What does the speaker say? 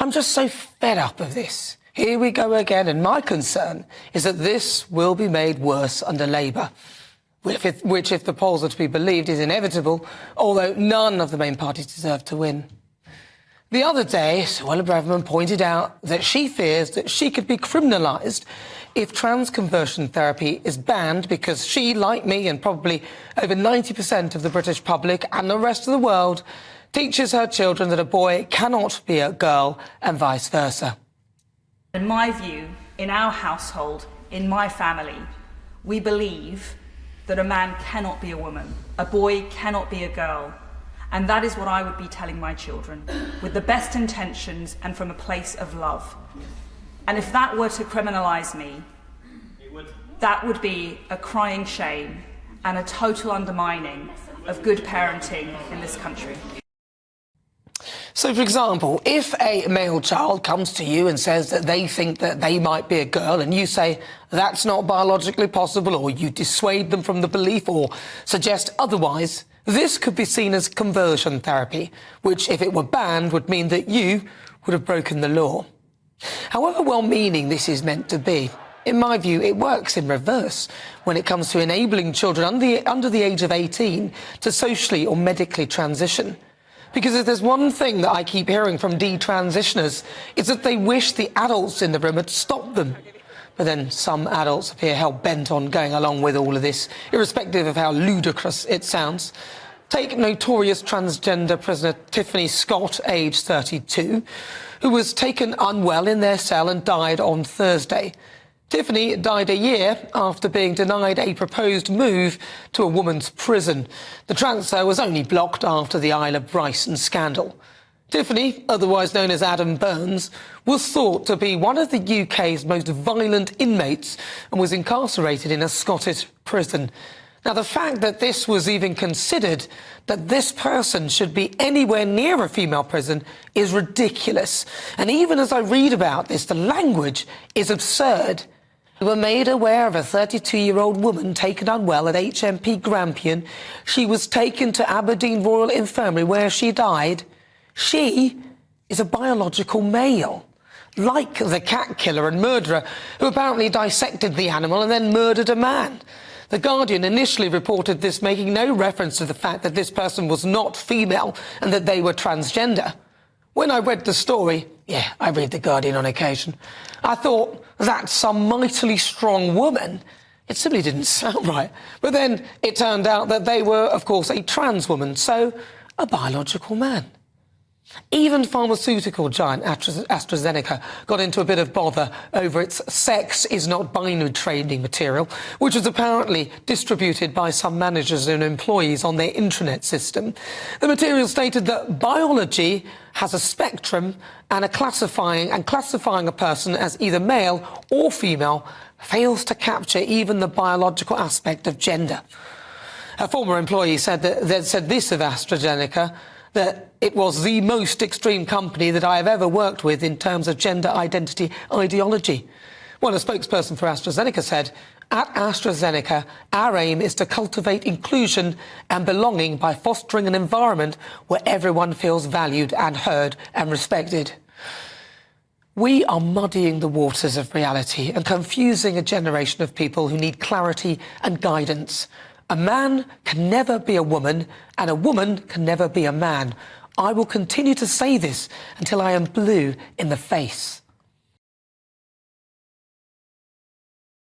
I'm just so fed up of this. Here we go again, and my concern is that this will be made worse under Labour, which, if the polls are to be believed, is inevitable, although none of the main parties deserve to win. The other day, Suella Braverman pointed out that she fears that she could be criminalised if trans conversion therapy is banned because she, like me and probably over 90% of the British public and the rest of the world, teaches her children that a boy cannot be a girl and vice versa. In my view, in our household, in my family, we believe that a man cannot be a woman, a boy cannot be a girl. And that is what I would be telling my children, with the best intentions and from a place of love. And if that were to criminalise me, that would be a crying shame and a total undermining of good parenting in this country. So, for example, if a male child comes to you and says that they think that they might be a girl and you say that's not biologically possible, or you dissuade them from the belief or suggest otherwise, this could be seen as conversion therapy, which, if it were banned, would mean that you would have broken the law. However well-meaning this is meant to be, in my view, it works in reverse when it comes to enabling children under the age of 18 to socially or medically transition. Because if there's one thing that I keep hearing from detransitioners, it's that they wish the adults in the room had stopped them. But then some adults appear hell-bent on going along with all of this, irrespective of how ludicrous it sounds. Take notorious transgender prisoner Tiffany Scott, aged 32, who was taken unwell in their cell and died on Thursday. Tiffany died a year after being denied a proposed move to a woman's prison. The transfer was only blocked after the Isla Bryson scandal. Tiffany, otherwise known as Adam Burns, was thought to be one of the UK's most violent inmates and was incarcerated in a Scottish prison. Now, the fact that this was even considered, that this person should be anywhere near a female prison, is ridiculous. And even as I read about this, the language is absurd. We were made aware of a 32-year-old woman taken unwell at HMP Grampian. She was taken to Aberdeen Royal Infirmary where she died. She is a biological male, like the cat killer and murderer who apparently dissected the animal and then murdered a man. The Guardian initially reported this, making no reference to the fact that this person was not female and that they were transgender. When I read the story, yeah, I read the Guardian on occasion, I thought, that's some mightily strong woman. It simply didn't sound right. But then it turned out that they were, of course, a trans woman, so a biological man. Even pharmaceutical giant AstraZeneca got into a bit of bother over its sex is not binary training material, which was apparently distributed by some managers and employees on their intranet system. The material stated that biology has a spectrum and classifying a person as either male or female fails to capture even the biological aspect of gender. A former employee said this of AstraZeneca, that it was the most extreme company that I have ever worked with in terms of gender identity ideology. Well, a spokesperson for AstraZeneca said, at AstraZeneca, our aim is to cultivate inclusion and belonging by fostering an environment where everyone feels valued and heard and respected. We are muddying the waters of reality and confusing a generation of people who need clarity and guidance. A man can never be a woman, and a woman can never be a man. I will continue to say this until I am blue in the face.